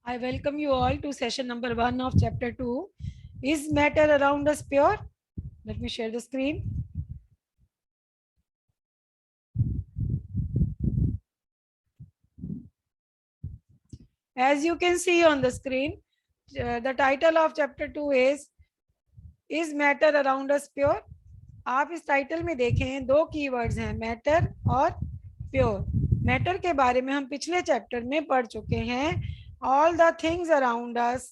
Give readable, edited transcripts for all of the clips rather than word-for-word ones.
I welcome you all to session number 1 of chapter 2. Is matter around us pure? Let me share the screen. As you can see on the screen, the title of chapter 2 is matter around us pure? आप इस title में देखें दो keywords हैं, matter और pure. Matter के बारे में हम पिछले चैप्टर में पढ़ चुके हैं। All the things around us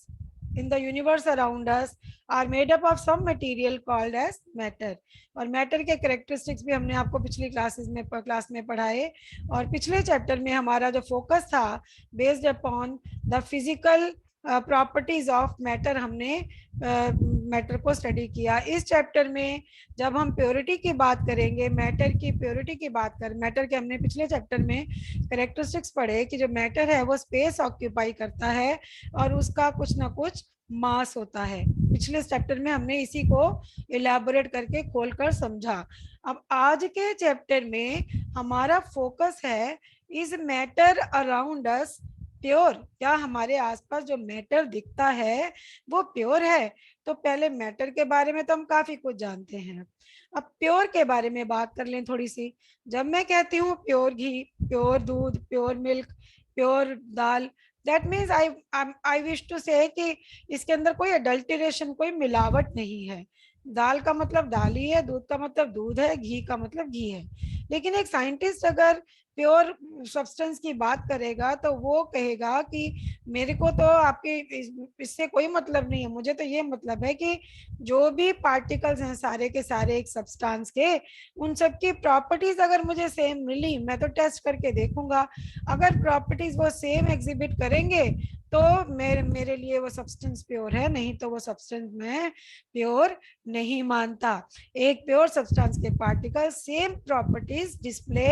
in the universe around us are made up of some material called as matter. और मैटर के कैरेक्टरिस्टिक्स भी हमने आपको पिछली क्लास में पढ़ाए। और पिछले चैप्टर में हमारा जो फोकस था based upon the physical properties of matter, हमने मैटर को स्टडी किया। इस चैप्टर में जब हम प्योरिटी की बात करेंगे, मैटर की प्योरिटी की बात कर, मैटर के हमने पिछले चैप्टर में कैरेक्टरिस्टिक्स पढ़े कि जो मैटर है वो स्पेस ऑक्यूपाई करता है और उसका कुछ ना कुछ मास होता है। पिछले चैप्टर में हमने इसी को इलैबोरेट करके खोलकर समझा। अब आज के चैप्टर में हमारा फोकस है is matter around us pure? क्या हमारे आसपास जो मैटर दिखता है वो प्योर है? तो पहले मैटर के बारे में तो हम काफी कुछ जानते हैं, अब प्योर के बारे में बात कर लें थोड़ी सी। जब मैं कहती हूँ प्योर घी, प्योर दूध, प्योर मिल्क, प्योर दाल, that means I wish to say कि इसके अंदर कोई अडल्टरेशन, कोई मिलावट नहीं है। दाल का मतलब दाल ही है, दूध का मतलब दूध है, घी का मतलब घी है। लेकिन एक साइंटिस्ट अगर प्योर सब्सटेंस की बात करेगा तो वो कहेगा कि मेरे को तो आपके इससे कोई मतलब नहीं है, मुझे तो ये मतलब है कि जो भी पार्टिकल्स हैं सारे के सारे एक सब्सटेंस के, उन सब की प्रॉपर्टीज अगर मुझे सेम मिली, मैं तो टेस्ट करके देखूंगा। अगर प्रॉपर्टीज वो सेम एग्जिबिट करेंगे तो मेरे लिए वो सब्सटेंस प्योर है, नहीं तो वो सब्सटेंस मैं प्योर नहीं मानता। एक प्योर सब्सटेंस के पार्टिकल सेम प्रॉपर्टीज डिस्प्ले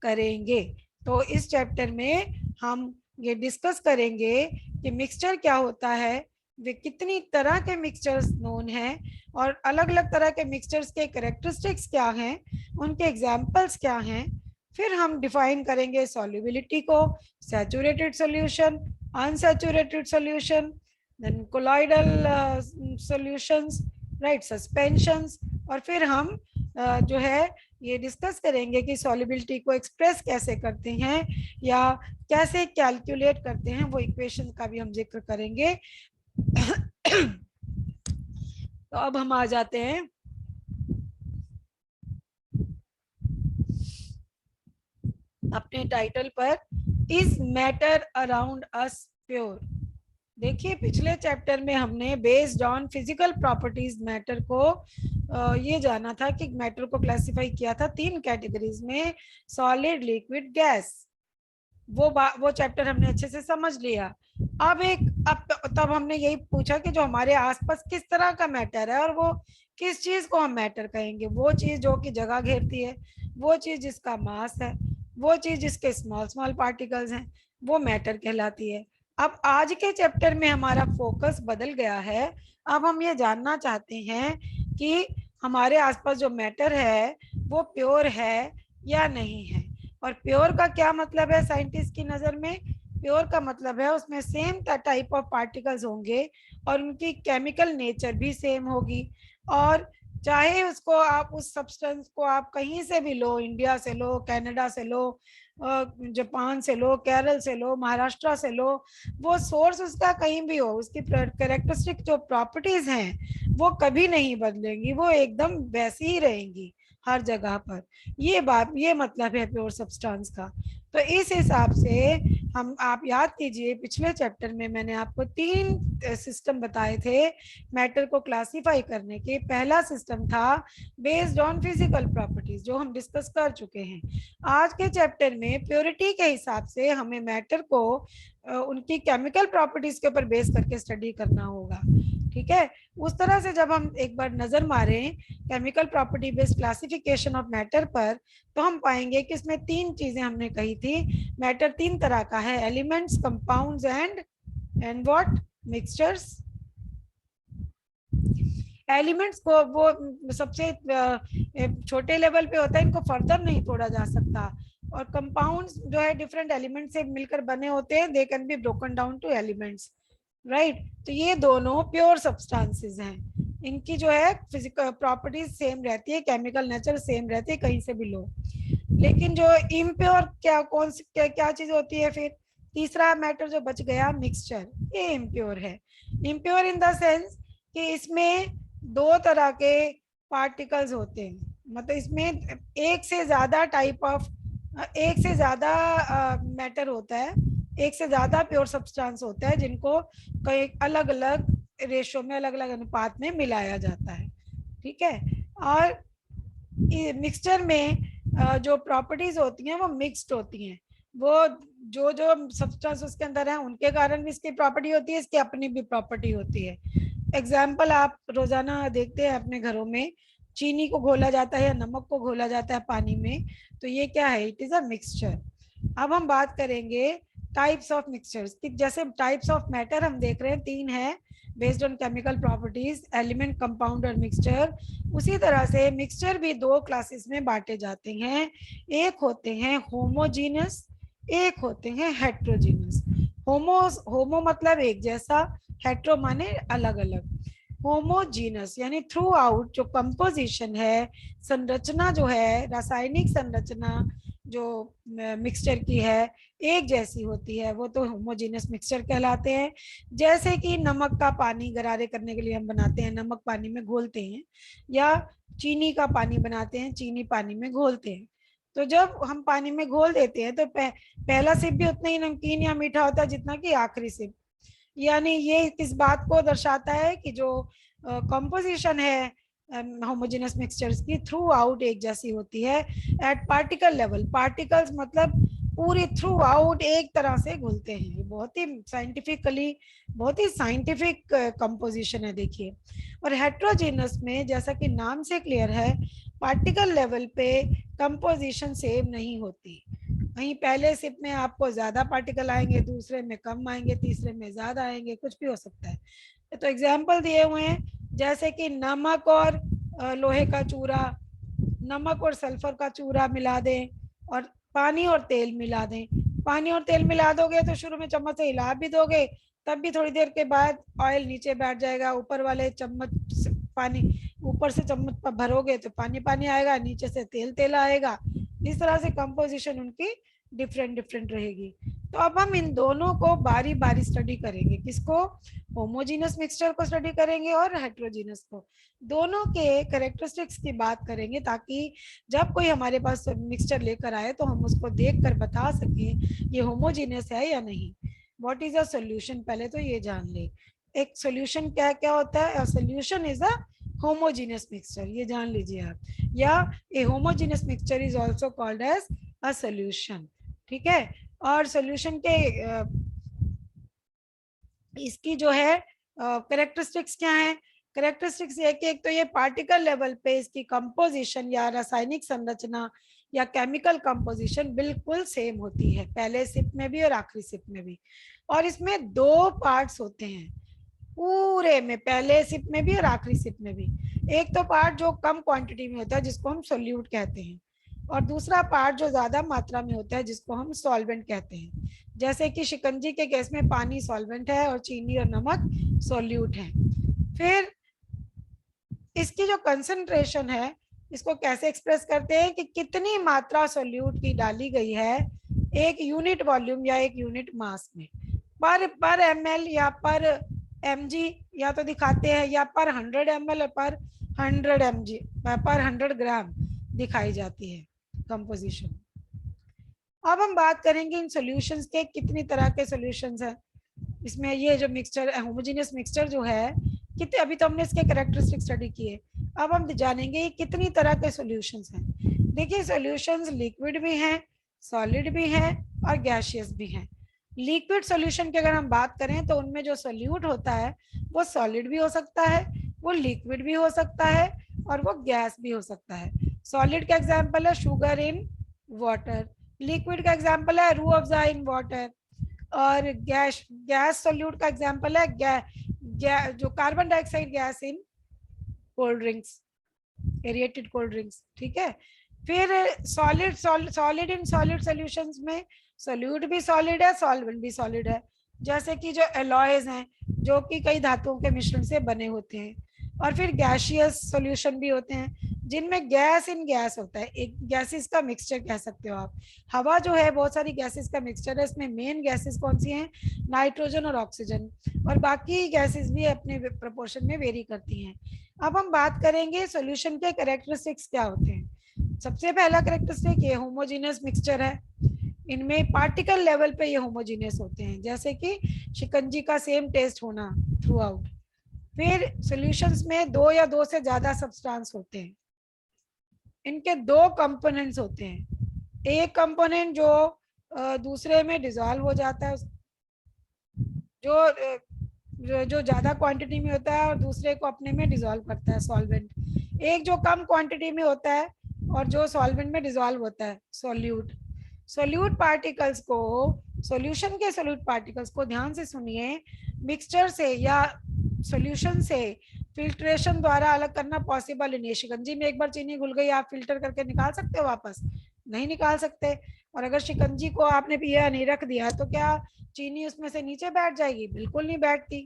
करेंगे। तो इस चैप्टर में हम ये डिस्कस करेंगे कि मिक्सचर क्या होता है, वे कितनी तरह के मिक्सचर्स नोन हैं और अलग अलग तरह के मिक्सचर्स के कैरेक्टरिस्टिक्स क्या हैं, उनके एग्जाम्पल्स क्या हैं। फिर हम डिफाइन करेंगे सॉल्युबिलिटी को, saturated solution, unsaturated solution, then colloidal solutions, right, suspensions. और फिर हम जो है ये डिस्कस करेंगे कि सॉल्युबिलिटी को एक्सप्रेस कैसे करते हैं या कैसे कैलकुलेट करते हैं, वो इक्वेशन का भी हम जिक्र करेंगे। तो अब हम आ जाते हैं अपने टाइटल पर, is matter around us pure? देखिए पिछले चैप्टर में हमने based on physical properties matter को ये जाना था कि मैटर को क्लासिफाई किया था 3 कैटेगरीज में, सॉलिड, लिक्विड, गैस। वो चैप्टर हमने अच्छे से समझ लिया। अब तब हमने यही पूछा कि जो हमारे आसपास किस तरह का मैटर है और वो किस चीज को हम मैटर कहेंगे। वो चीज जो कि जगह घेरती है, वो चीज जिसका मास है, वो चीज जिसके स्मॉल स्मॉल पार्टिकल्स हैं, वो मैटर कहलाती है। अब आज के चैप्टर में हमारा फोकस बदल गया है। अब हम ये जानना चाहते हैं कि हमारे आसपास जो मैटर है वो प्योर है या नहीं है। और प्योर का क्या मतलब है साइंटिस्ट की नजर में? प्योर का मतलब है उसमें सेम टाइप ऑफ पार्टिकल्स होंगे और उनकी केमिकल नेचर भी सेम होगी। और चाहे उसको आप उस सब्सटेंस को आप कहीं से भी लो, इंडिया से लो, कनाडा से लो, जापान से लो, केरल से लो, महाराष्ट्र से लो, वो सोर्स उसका कहीं भी हो, उसकी कैरेक्टरिस्टिक जो प्रॉपर्टीज हैं वो कभी नहीं बदलेंगी, वो एकदम वैसी ही रहेंगी हर जगह पर। ये मतलब है प्योर सब्सटेंस का। तो इस हिसाब से हम, आप याद कीजिए पिछले चैप्टर में मैंने आपको 3 सिस्टम बताए थे मैटर को क्लासिफाई करने के। पहला सिस्टम था बेस्ड ऑन फिजिकल प्रॉपर्टीज, जो हम डिस्कस कर चुके हैं। आज के चैप्टर में प्योरिटी के हिसाब से हमें मैटर को उनकी केमिकल प्रॉपर्टीज के ऊपर बेस करके स्टडी करना होगा। ठीक है, उस तरह से जब हम एक बार नजर मारें chemical property based classification of matter पर, तो हम पाएंगे कि इसमें 3 चीजें हमने कही थी। मैटर 3 तरह का है, elements, compounds and what, mixtures. Elements को वो सबसे छोटे लेवल पे होता है, इनको फर्दर नहीं तोड़ा जा सकता। और कंपाउंड्स जो है डिफरेंट एलिमेंट से मिलकर बने होते हैं, they can be broken down two elements, right. तो ये दोनों प्योर सब्सटेंसेस हैं, इनकी जो है फिजिकल प्रॉपर्टीज सेम रहती है, केमिकल नेचर सेम रहती है, कहीं से भी लो। लेकिन जो इम्प्योर क्या कौन सी क्या चीज होती है फिर, तीसरा मैटर जो बच गया मिक्सचर, ये इम्प्योर है। इम्प्योर इन द सेंस कि इसमें दो तरह के पार्टिकल्स होते हैं, मतलब इसमें एक से ज्यादा टाइप ऑफ, एक से ज्यादा मैटर होता है, एक से ज्यादा प्योर सब्सटेंस होता है, जिनको कई अलग अलग रेशो में, अलग अलग अनुपात में मिलाया जाता है, ठीक है। और मिक्सचर में जो प्रॉपर्टीज होती हैं वो मिक्स्ड होती हैं, वो जो जो सब्सटेंस उसके अंदर है उनके कारण भी इसकी प्रॉपर्टी होती है, इसकी अपनी भी प्रॉपर्टी होती है। एग्जाम्पल आप रोजाना देखते हैं अपने घरों में, चीनी को घोला जाता है या नमक को घोला जाता है पानी में, तो ये क्या है, इट इज अ मिक्सचर। अब हम बात करेंगे टाइप्स ऑफ मिक्सचर्स, जैसे टाइप्स ऑफ मैटर हम देख रहे हैं तीन है, based on chemical properties, element, compound और मिक्सचर। उसी तरह से मिक्सचर भी दो क्लासेस में बांटे जाते हैं, एक होते हैं होमोजीनस, एक होते हैं हेट्रोजीनस। होमो मतलब एक जैसा, हेट्रो माने अलग अलग। होमोजीनस यानी थ्रू आउट जो कंपोजिशन है, संरचना जो है, रासायनिक संरचना जो मिक्सचर की है एक जैसी होती है, वो तो होमोजीनस मिक्सचर कहलाते हैं। जैसे कि नमक का पानी गरारे करने के लिए हम बनाते हैं, नमक पानी में घोलते हैं, या चीनी का पानी बनाते हैं, चीनी पानी में घोलते हैं। तो जब हम पानी में घोल देते हैं तो पहला सिप भी उतना ही नमकीन या मीठा होता है जितना कि आखिरी सिप। यानी ये किस बात को दर्शाता है कि जो कंपोजिशन है होमोजेनस मिक्सचर्स की थ्रू आउट एक जैसी होती है। एट पार्टिकल लेवल, पार्टिकल्स मतलब पूरी थ्रू आउट एक तरह से घुलते हैं, बहुत ही साइंटिफिकली, बहुत ही साइंटिफिक कंपोजिशन है देखिए। और हेट्रोजेनस में जैसा कि नाम से क्लियर है, पार्टिकल लेवल पे कंपोजिशन सेम नहीं होती, वहीं पहले सिप में आपको ज्यादा पार्टिकल आएंगे, दूसरे में कम आएंगे, तीसरे में ज्यादा आएंगे, कुछ भी हो सकता है। तो एग्जाम्पल दिए हुए हैं, जैसे कि नमक और लोहे का चूरा, नमक और सल्फर का चूरा मिला दें और पानी और तेल मिला दें। पानी और तेल मिला दोगे तो शुरू में चम्मच से हिला भी दोगे, तब भी थोड़ी देर के बाद ऑयल नीचे बैठ जाएगा, ऊपर वाले चम्मच से पानी, ऊपर से चम्मच पर भरोगे तो पानी पानी आएगा, नीचे से तेल तेल आएगा। इस तरह से कंपोजिशन उनकी डिफरेंट डिफरेंट रहेगी। तो अब हम इन दोनों को बारी बारी स्टडी करेंगे, किसको, होमोजीनस मिक्सचर को स्टडी करेंगे और हेट्रोजीनस को, दोनों के कैरेक्टरिस्टिक्स की बात करेंगे, ताकि जब कोई हमारे पास मिक्सचर लेकर आए तो हम उसको देखकर बता सकें ये होमोजीनस है या नहीं। व्हाट इज अ सॉल्यूशन, पहले तो ये जान ले, एक सॉल्यूशन क्या क्या होता है। Solution is a homogeneous mixture, ये जान लीजिए आप, या a homogeneous mixture is also called as a solution, ठीक है। और सॉल्यूशन के इसकी जो है कैरेक्टरिस्टिक्स क्या है, कैरेक्टरिस्टिक्स ये कि एक तो ये पार्टिकल लेवल पे इसकी कंपोजिशन या रासायनिक संरचना या केमिकल कंपोजिशन बिल्कुल सेम होती है, पहले सिप में भी और आखिरी सिप में भी। और इसमें दो पार्ट्स होते हैं पूरे में, पहले सिप में भी और आखिरी सिप में भी। एक तो पार्ट जो कम क्वांटिटी में होता है जिसको हम सोल्यूट कहते हैं, और दूसरा पार्ट जो ज्यादा मात्रा में होता है जिसको हम सॉल्वेंट कहते हैं। जैसे कि शिकंजी के केस में पानी सॉल्वेंट है और चीनी और नमक सोल्यूट है। फिर इसकी जो कंसंट्रेशन है, इसको कैसे एक्सप्रेस करते हैं कि कितनी मात्रा सोल्यूट की डाली गई है एक यूनिट वॉल्यूम या एक यूनिट मास में, पर ml या पर mg, या तो दिखाते हैं या पर 100 ml पर 100 mg पर 100 ग्राम दिखाई जाती है कंपोजिशन। अब हम बात करेंगे इन सॉल्यूशंस के, कितनी तरह के सॉल्यूशंस हैं इसमें। ये जो मिक्सचर होमोजेनियस मिक्सचर जो है, कितने, अभी तो हमने इसके कैरेक्टरिस्टिक स्टडी किए, अब हम जानेंगे कितनी तरह के सॉल्यूशंस हैं। देखिए सॉल्यूशंस लिक्विड भी हैं, सॉलिड भी हैं और गैसियस भी हैं। लिक्विड सॉल्यूशन की अगर हम बात करें तो उनमें जो सोल्यूट होता है वो सॉलिड भी हो सकता है, वो लिक्विड भी हो सकता है और वो गैस भी हो सकता है। सॉलिड का एग्जाम्पल है शुगर इन वाटर, लिक्विड का एग्जाम्पल है रूह अफ़ज़ा इन वाटर, और गैस सोल्यूट का एग्जाम्पल है जो carbon dioxide gas in cold drinks, aerated cold drinks, ठीक है। फिर सॉलिड इन सॉलिड सॉल्यूशंस में सोल्यूट भी सॉलिड है, सॉल्वेंट भी सॉलिड है, जैसे कि जो एलॉयज हैं जो कि कई धातुओं के मिश्रण से बने होते हैं। और फिर गैसियस सॉल्यूशन भी होते हैं जिनमें गैस इन गैस होता है, एक गैसेस का मिक्सचर कह सकते हो आप। हवा जो है बहुत सारी गैसेस का मिक्सचर है, इसमें मेन गैसेस कौन सी हैं, नाइट्रोजन और ऑक्सीजन, और बाकी गैसेस भी अपने प्रोपोर्शन में वेरी करती हैं। अब हम बात करेंगे सॉल्यूशन के कैरेक्टरिस्टिक्स क्या होते हैं। सबसे पहला कैरेक्टरिस्टिक ये होमोजेनियस मिक्सचर है, इनमें पार्टिकल लेवल पे ये होमोजेनियस होते हैं, जैसे कि शिकंजी का सेम टेस्ट होना थ्रू आउट। फिर सॉल्यूशंस में दो या दो से ज्यादा सब्सटेंस होते हैं, इनके दो कंपोनेंट्स होते हैं, एक कंपोनेंट जो दूसरे में डिजॉल्व हो जाता है, जो ज्यादा क्वांटिटी में होता है और दूसरे को अपने में डिजॉल्व करता है सॉल्वेंट, एक जो कम क्वांटिटी में होता है और जो सॉल्वेंट में डिजॉल्व होता है सोल्यूट। सोल्यूट पार्टिकल्स को, सॉल्यूशन के सोल्यूट पार्टिकल्स को ध्यान से सुनिए, मिक्सचर से या सॉल्यूशन से फिल्ट्रेशन द्वारा अलग करना पॉसिबल नहीं है। शिकंजी में एक बार चीनी घुल गई, आप फिल्टर करके निकाल सकते हो वापस, नहीं निकाल सकते। और अगर शिकंजी को आपने पिया नहीं, रख दिया, तो क्या चीनी उसमें से नीचे बैठ जाएगी? बिल्कुल नहीं बैठती।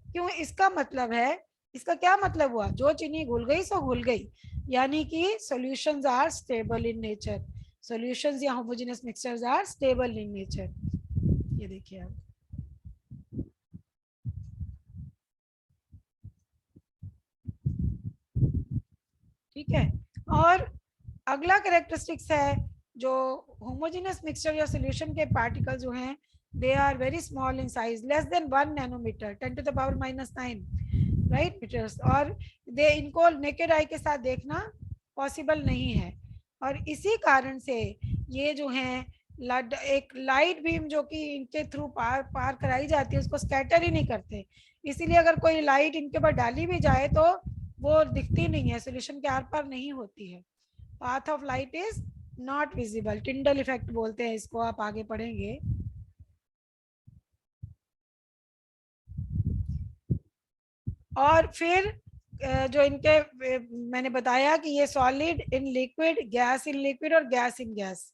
क्यों? इसका मतलब है, इसका क्या मतलब हुआ, जो चीनी घुल गई सो घुल गई, यानी कि solutions are stable in nature, solutions या homogeneous mixtures are stable in nature. ये देखिए आप, ठीक है। और अगला कैरेक्टरिस्टिक्स है जो होमोजेनियस मिक्सचर या सॉल्यूशन के पार्टिकल जो हैं, they are very small in size, less than 1 nanometer, 10⁻⁻⁹ right meters, और दे इनको नेकेड आई के साथ देखना पॉसिबल नहीं है। और इसी कारण से ये जो हैं एक लाइट बीम जो कि इनके थ्रू पार कराई जाती है उसको स्कैटर ही नहीं करते, इसीलिए अगर कोई लाइट इनके ऊपर डाली भी जाए तो वो दिखती नहीं है, सोल्यूशन के आर पार नहीं होती है। Path of light is not visible, Tyndall effect बोलते हैं इसको, आप आगे पढ़ेंगे। और फिर जो इनके मैंने बताया कि ये solid in liquid, gas in liquid और गैस इन गैस,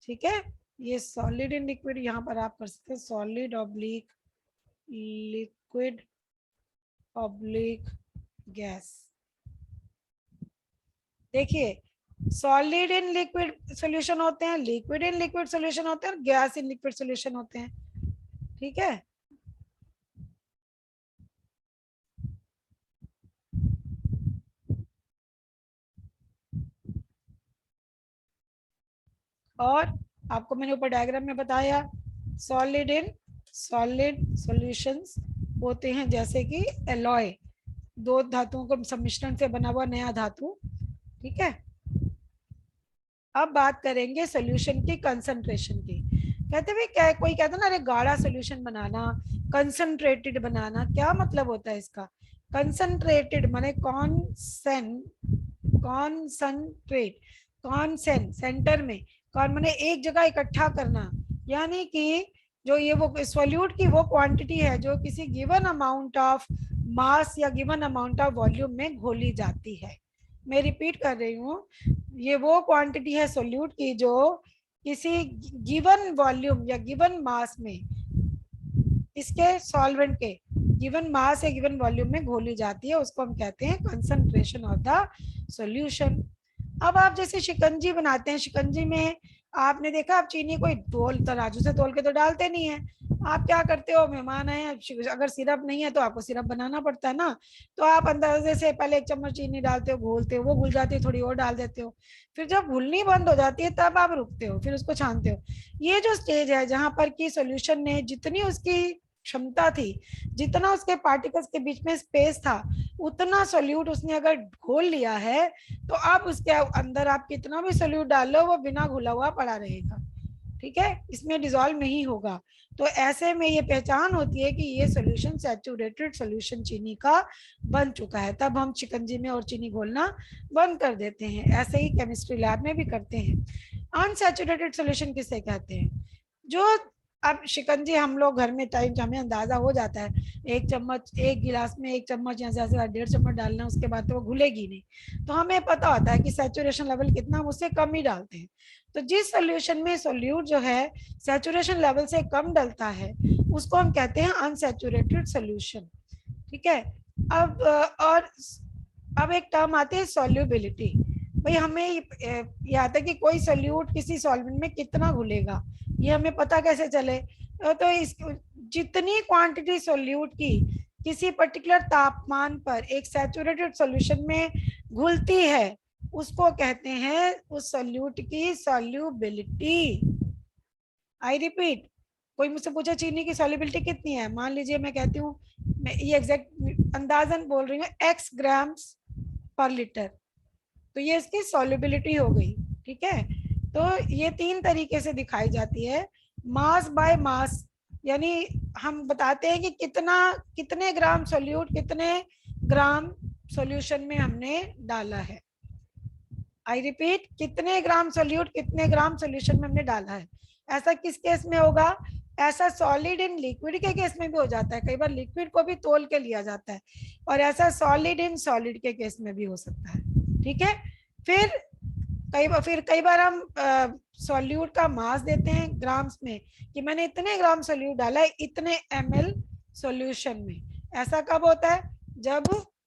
ठीक है। ये सॉलिड इन लिक्विड यहाँ पर आप कर सकते हैं, solid oblique liquid oblique gas. देखिए, सॉलिड इन लिक्विड सॉल्यूशन होते हैं, लिक्विड इन लिक्विड सॉल्यूशन होते हैं, और गैस इन लिक्विड सॉल्यूशन होते हैं, ठीक है। और आपको मैंने ऊपर डायग्राम में बताया, सॉलिड इन सॉलिड सॉल्यूशंस होते हैं जैसे कि एलॉय, दो धातुओं को सम्मिश्रण से बना हुआ नया धातु, ठीक है। अब बात करेंगे सॉल्यूशन की कंसंट्रेशन की। कहते हुए क्या, कोई कहता ना अरे गाढ़ा सॉल्यूशन बनाना, कंसंट्रेटेड बनाना, क्या मतलब होता है इसका? कंसंट्रेटेड माने कॉन्सनट्रेट, कॉन्सेन सेंटर में, कौन माने एक जगह इकट्ठा करना, यानी कि जो ये वो सॉल्यूट की वो क्वांटिटी है जो किसी गिवन अमाउंट ऑफ मास या गिवन अमाउंट ऑफ वॉल्यूम में घोली जाती है। मैं रिपीट कर रही हूँ, ये वो क्वांटिटी है सोल्यूट की जो किसी गिवन वॉल्यूम या गिवन मास में, इसके सॉल्वेंट के गिवन मास या गिवन वॉल्यूम में घोली जाती है, उसको हम कहते हैं कंसंट्रेशन ऑफ द सॉल्यूशन। अब आप जैसे शिकंजी बनाते हैं, शिकंजी में आपने देखा, आप चीनी कोई तोल तराजू से तोल के तो डालते नहीं है, आप क्या करते हो, मेहमान आए, अगर सिरप नहीं है तो आपको सिरप बनाना पड़ता है ना, तो आप अंदाजे से पहले 1 चम्मच चीनी डालते हो, घोलते हो, वो घुल जाती है, थोड़ी और डाल देते हो, फिर जब घुलनी बंद हो जाती है तब आप रुकते हो, फिर उसको छानते हो। ये जो स्टेज है जहां पर कि सॉल्यूशन ने जितनी उसकी क्षमता थी, जितना उसके पार्टिकल्स के बीच में स्पेस था, उतना सोल्यूट उसने अगर घोल लिया है, तो आप उसके अंदर आप कितना भी सोल्यूट डाल लो वो बिना घुला हुआ पड़ा रहेगा, ठीक है, इसमें डिसॉल्व नहीं होगा। तो ऐसे में ये पहचान होती है कि ये सोल्यूशन सैचुरेटेड सोल्यूशन चीनी का बन चुका है, तब हम शिकंजी में और चीनी घोलना बंद कर देते हैं। ऐसे ही केमिस्ट्री लैब में भी करते हैं। अनसैचुरेटेड सोल्यूशन किसे कहते हैं? जो अब शिकंजी हम लोग घर में टाइम हमें अंदाजा हो जाता है, एक चम्मच, एक गिलास में एक चम्मच या ज्यादा से 1.5 चम्मच डालना, उसके बाद तो वो घुलेगी नहीं, तो हमें पता होता है कि सैचुरेशन लेवल कितना, हम उससे कम ही डालते हैं। तो जिस सोल्यूशन में सोल्यूट जो है सैचुरेशन लेवल से कम डलता है उसको हम कहते हैं अनसैचुरेटेड सोल्यूशन। ठीक है। अब और अब एक टर्म आती है सॉल्युबिलिटी। भाई हमें ये आता है कि कोई सोल्यूट किसी सॉल्वेंट में कितना घुलेगा, ये हमें पता कैसे चले? तो इस जितनी क्वांटिटी सोल्यूट की किसी पर्टिकुलर तापमान पर एक सैचुरेटेड सॉल्यूशन में घुलती है उसको कहते हैं उस सोल्यूट की सॉल्युबिलिटी। आई रिपीट, कोई मुझसे पूछे चीनी की सॉल्युबिलिटी कितनी है, मान लीजिए मैं कहती हूँ, मैं ये एग्जैक्ट अंदाजन बोल रही हूँ, x ग्राम्स पर लीटर, तो ये इसकी सॉल्युबिलिटी हो गई। ठीक है। तो ये 3 तरीके से दिखाई जाती है, मास बाय मास, यानी हम बताते हैं कि कितने ग्राम सोल्यूट कितने ग्राम सॉल्यूशन में हमने डाला है। आई रिपीट, कितने ग्राम सोल्यूट कितने ग्राम सॉल्यूशन में हमने डाला है। ऐसा किस केस में होगा? ऐसा सॉलिड इन लिक्विड के केस में भी हो जाता है, कई बार लिक्विड को भी तोल के लिया जाता है, और ऐसा सॉलिड इन सॉलिड के केस में भी हो सकता है। ठीक है। फिर कई बार हम सॉल्यूट का मास देते हैं ग्राम्स में, कि मैंने इतने ग्राम सॉल्यूट डाला है इतने ml सॉल्यूशन में। ऐसा कब होता है? जब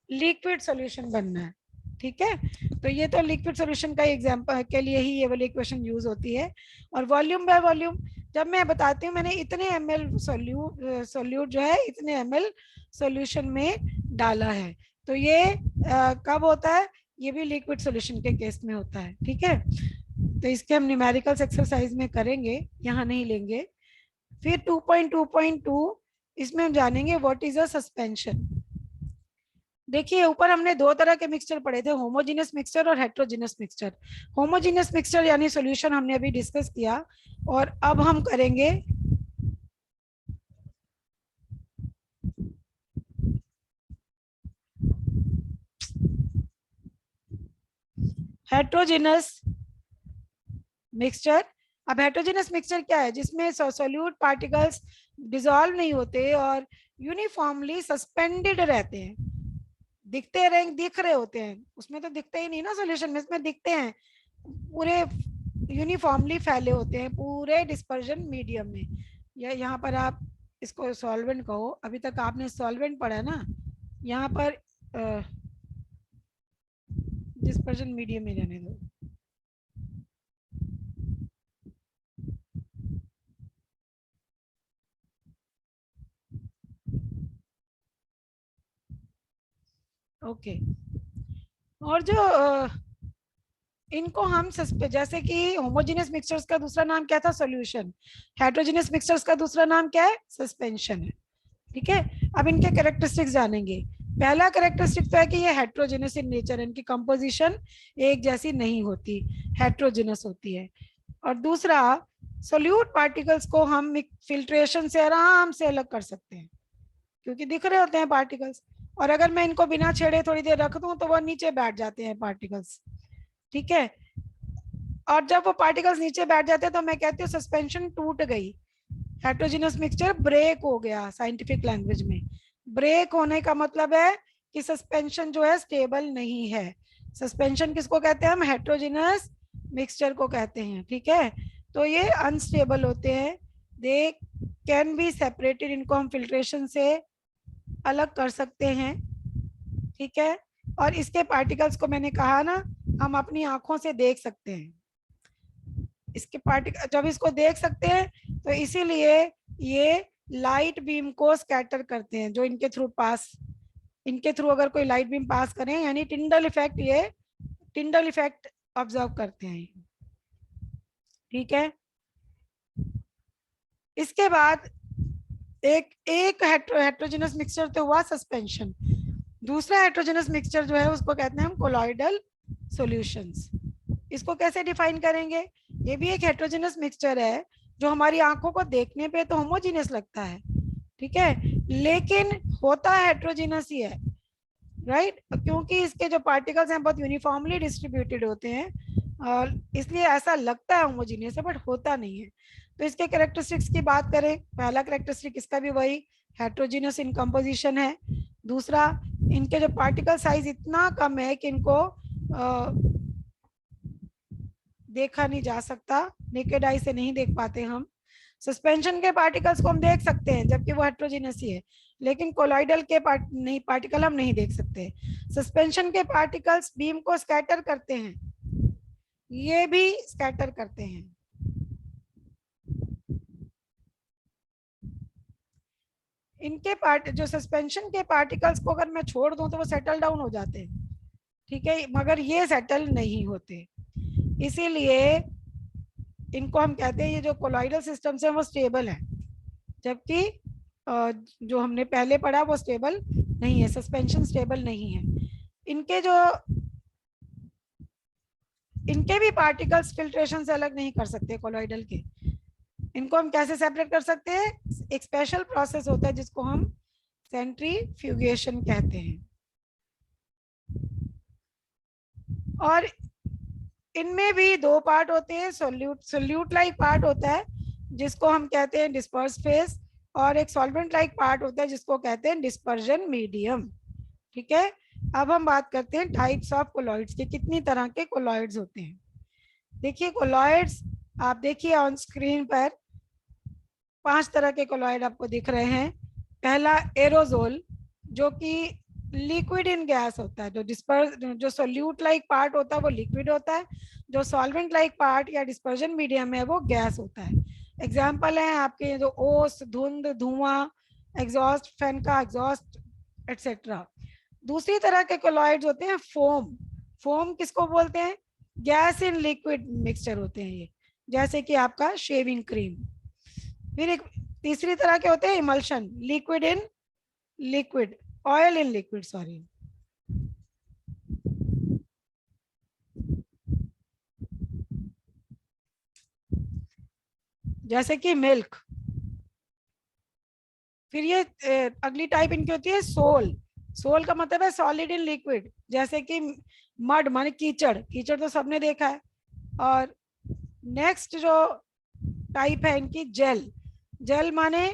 लिक्विड सॉल्यूशन बनना है। ठीक है। तो ये तो लिक्विड सॉल्यूशन का एग्जांपल के लिए ही ये वाली इक्वेशन यूज होती है। और वॉल्यूम बाय वॉल्यूम, जब मैं बताती हूँ मैंने इतने ml सोल्यूट जो है इतने ml सॉल्यूशन में डाला है, तो ये कब होता है? ये भी लिक्विड सॉल्यूशन के केस में होता है। ठीक है। तो इसके हम न्यूमेरिकल्स एक्सरसाइज में करेंगे, यहाँ नहीं लेंगे। फिर 2.2.2 इसमें हम जानेंगे व्हाट इज अ सस्पेंशन। देखिए ऊपर हमने 2 तरह के मिक्सचर पढ़े थे, होमोजेनियस मिक्सचर और हेट्रोजेनियस मिक्सचर। होमोजेनियस मिक्सचर यानी सॉल्यूशन हमने अभी डिस्कस किया, और अब हम करेंगे हेट्रोजेनस मिक्सचर। अब हेट्रोजेनस मिक्सचर क्या है? जिसमें सोल्यूट पार्टिकल्स डिसॉल्व नहीं होते और यूनिफॉर्मली सस्पेंडेड रहते हैं, दिख रहे होते हैं, उसमें तो दिखते ही नहीं ना सॉल्यूशन में, इसमें दिखते हैं, पूरे यूनिफॉर्मली फैले होते हैं पूरे डिस्पर्जन मीडियम में। या यहाँ पर आप इसको सॉल्वेंट कहो, अभी तक आपने सॉल्वेंट पढ़ा ना, यहाँ पर डिस्पर्जन मीडियम में रहने दो। ओके। और जो इनको हम जैसे कि होमोजेनियस मिक्सचर्स का दूसरा नाम क्या था? सॉल्यूशन। हेट्रोजेनियस मिक्सचर्स का दूसरा नाम क्या है? सस्पेंशन है। ठीक है। अब इनके कैरेक्टरिस्टिक्स जानेंगे। पहला कैरेक्टरिस्टिक तो है कि ये हेट्रोजेनस इन नेचर, इनकी कंपोजिशन एक जैसी नहीं होती, हेट्रोजेनस होती है। और दूसरा, सोल्यूट पार्टिकल्स को हम फिल्ट्रेशन से आराम से अलग कर सकते हैं, क्योंकि दिख रहे होते हैं पार्टिकल्स, और अगर मैं इनको बिना छेड़े थोड़ी देर रख दूं तो वो नीचे बैठ जाते हैं पार्टिकल्स। ठीक है। और जब वो पार्टिकल्स नीचे बैठ जाते हैं तो मैं कहती हूँ सस्पेंशन टूट गई, हेट्रोजेनस मिक्सचर ब्रेक हो गया। साइंटिफिक लैंग्वेज में ब्रेक होने का मतलब है कि सस्पेंशन जो है स्टेबल नहीं है। सस्पेंशन किसको कहते हैं? हम हेट्रोजेनस मिक्सचर को कहते हैं। ठीक है। तो ये अनस्टेबल होते हैं, दे कैन बी सेपरेटेड, इनको हम फिल्ट्रेशन से अलग कर सकते हैं। ठीक है। और इसके पार्टिकल्स को मैंने कहा ना, हम अपनी आंखों से देख सकते हैं। इसके पार्टिकल जब इसको देख सकते हैं तो इसीलिए ये लाइट बीम को स्कैटर करते हैं, जो इनके थ्रू अगर कोई लाइट बीम पास करें, यानी टिंडल इफेक्ट, ये टिंडल इफेक्ट ऑब्जर्व करते हैं। ठीक है। इसके बाद एक हेट्रोजेनस मिक्सचर तो हुआ सस्पेंशन। दूसरा हेट्रोजेनस मिक्सचर जो है उसको कहते हैं हम कोलॉइडल सॉल्यूशंस। इसको कैसे डिफाइन करेंगे? ये भी एक हेट्रोजेनस मिक्सचर है जो हमारी आंखों को देखने पे तो होमोजेनियस लगता है, ठीक है, लेकिन होता हेट्रोजेनस ही है, राइट, क्योंकि इसके जो पार्टिकल्स हैं बहुत यूनिफॉर्मली डिस्ट्रीब्यूटेड होते हैं और इसलिए ऐसा लगता है होमोजेनियस है, बट होता नहीं है। तो इसके कैरेक्टरिस्टिक्स की बात करें, पहला कैरेक्टरिस्टिक इसका भी वही हेट्रोजीनियस इन कंपोजिशन है। दूसरा, इनके जो पार्टिकल साइज इतना कम है कि इनको देखा नहीं जा सकता, नेकेड आई से नहीं देख पाते हम। सस्पेंशन के पार्टिकल्स को हम देख सकते हैं जबकि वो हेट्रोजीनियस ही है, लेकिन कोलॉइडल के पार्टिकल हम नहीं देख सकते। सस्पेंशन के पार्टिकल्स बीम को स्कैटर करते हैं, ये भी स्कैटर करते हैं। इनके जो सस्पेंशन के पार्टिकल्स को अगर मैं छोड़ दूं तो वो सेटल डाउन हो जाते हैं, ठीक है, मगर ये सेटल नहीं होते, इसीलिए इनको हम कहते हैं ये जो कोलॉइडल सिस्टम्स है वो स्टेबल है, जबकि जो हमने पहले पढ़ा वो स्टेबल नहीं है, सस्पेंशन स्टेबल नहीं है। इनके भी पार्टिकल्स फिल्ट्रेशन से अलग नहीं कर सकते कोलॉइडल के। इनको हम कैसे सेपरेट कर सकते हैं, एक स्पेशल प्रोसेस होता है जिसको हम सेंट्रीफ्यूगेशन कहते हैं। और इनमें भी दो पार्ट होते हैं, सोल्यूट लाइक पार्ट होता है जिसको हम कहते हैं डिस्पर्स फेज, और एक सॉल्वेंट लाइक पार्ट होता है जिसको कहते हैं डिस्पर्जन मीडियम, ठीक है। अब हम बात करते हैं टाइप्स ऑफ कोलॉइड्स के, कितनी तरह के कोलॉइड्स होते हैं। देखिए कोलॉइड्स, आप देखिए ऑन स्क्रीन पर 5 तरह के कोलॉइड आपको दिख रहे हैं। पहला एरोजोल, जो कि लिक्विड इन गैस होता है, जो सोल्यूट लाइक पार्ट होता है वो लिक्विड होता है, जो सॉल्वेंट लाइक पार्ट या डिस्पर्जन मीडियम है वो गैस होता है। एग्जाम्पल है आपके जो ओस, धुंध, धुआं, एग्जॉस्ट फैन का एग्जॉस्ट एटसेट्रा। दूसरी तरह के कोलॉइड्स होते हैं फोम। फोम किसको बोलते हैं, गैस इन लिक्विड मिक्सचर होते हैं ये, जैसे कि आपका शेविंग क्रीम। फिर एक तीसरी तरह के होते हैं emulsion, liquid in liquid, oil in liquid, sorry. जैसे कि मिल्क। फिर ये अगली टाइप इनकी होती है सोल। सोल का मतलब है सॉलिड इन लिक्विड, जैसे कि मड माने कीचड़, कीचड़ तो सबने देखा है। और नेक्स्ट जो टाइप है इनकी जेल। जेल माने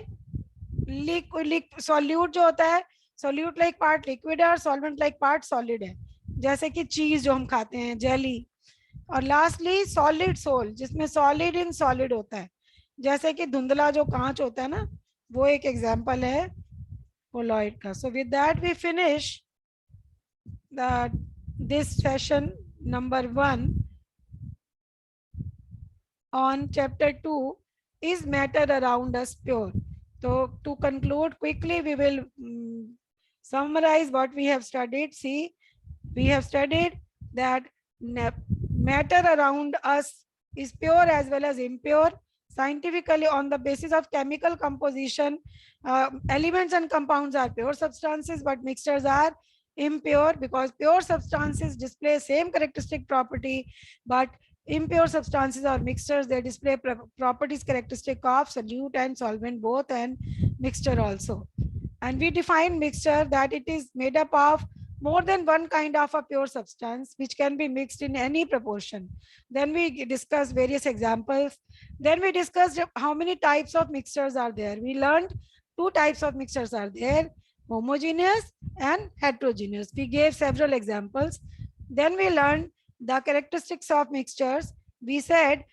सॉल्यूट जो होता है, सॉल्यूट लाइक पार्ट लिक्विड है और सॉल्वेंट लाइक पार्ट सॉलिड है, जैसे कि चीज जो हम खाते हैं, जेली। और लास्टली सॉलिड सोल, जिसमें सॉलिड इन सॉलिड होता है, जैसे कि धुंधला जो कांच होता है ना, वो एक एग्जांपल है कोलॉइड का। So with that we finish this session number 1 on chapter 2, is matter around us pure. So to conclude quickly, we will summarize what we have studied. See, we have studied that matter around us is pure as well as impure. Scientifically, on the basis of chemical composition, elements and compounds are pure substances, but mixtures are impure, because pure substances display same characteristic property, but impure substances or mixtures, they display properties characteristic of solute and solvent both, and mixture also. And we define mixture that it is made up of more than one kind of a pure substance which can be mixed in any proportion. Then we discuss various examples. Then we discussed how many types of mixtures are there. We learned 2 types of mixtures are there, homogeneous and heterogeneous. We gave several examples. Then we learned the characteristics of mixtures. We said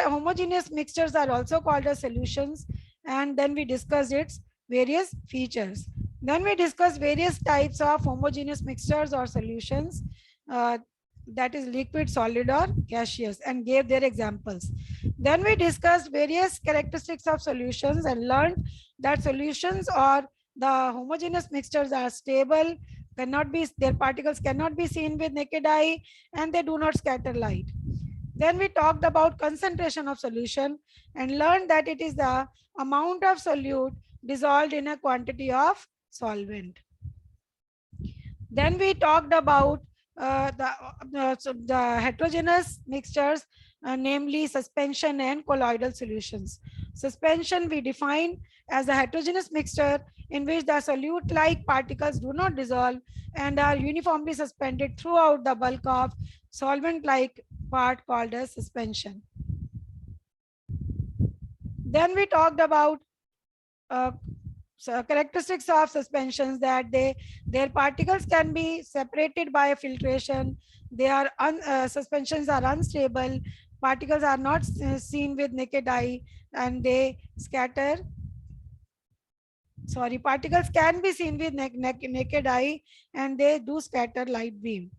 homogeneous mixtures are also called as solutions, and then we discussed its various features. Then we discussed various types of homogeneous mixtures or solutions, that is liquid, solid or gaseous, and gave their examples. Then we discussed various characteristics of solutions and learned that solutions or the homogeneous mixtures are stable, their particles cannot be seen with naked eye, and they do not scatter light. Then we talked about concentration of solution and learned that it is the amount of solute dissolved in a quantity of solvent. Then we talked about the heterogeneous mixtures, namely suspension and colloidal solutions. Suspension we define as a heterogeneous mixture in which the solute-like particles do not dissolve and are uniformly suspended throughout the bulk of solvent-like part called as suspension. Then we talked about uh, characteristics of suspensions, that their particles can be separated by filtration. They are suspensions are unstable. Particles are not seen with naked eye, and they scatter. Sorry, particles can be seen with naked eye, and they do scatter light beam.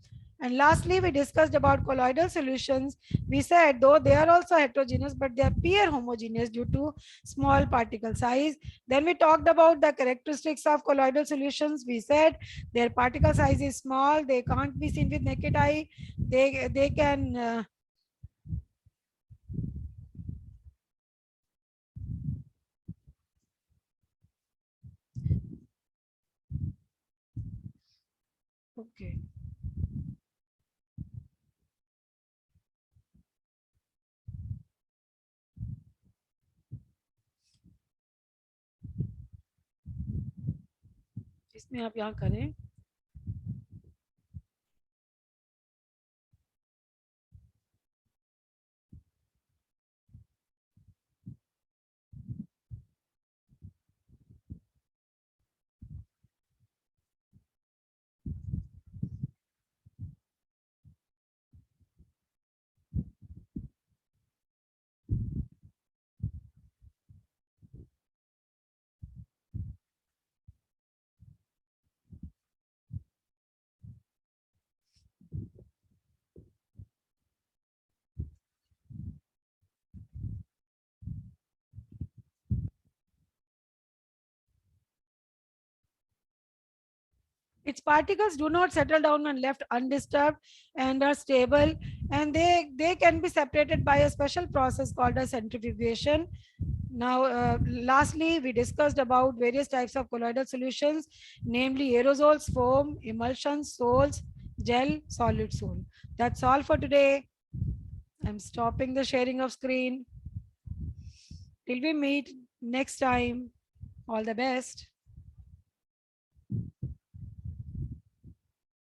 And lastly, we discussed about colloidal solutions. We said though they are also heterogeneous, but they appear homogeneous due to small particle size. Then we talked about the characteristics of colloidal solutions. We said their particle size is small, they can't be seen with naked eye, they can okay. इसमें आप यहाँ करें. Its particles do not settle down when left undisturbed and are stable, and they can be separated by a special process called a centrifugation. Now, lastly, we discussed about various types of colloidal solutions, namely aerosols, foam, emulsions, sols, gel, solid sol. That's all for today. I'm stopping the sharing of screen. Till we meet next time, all the best.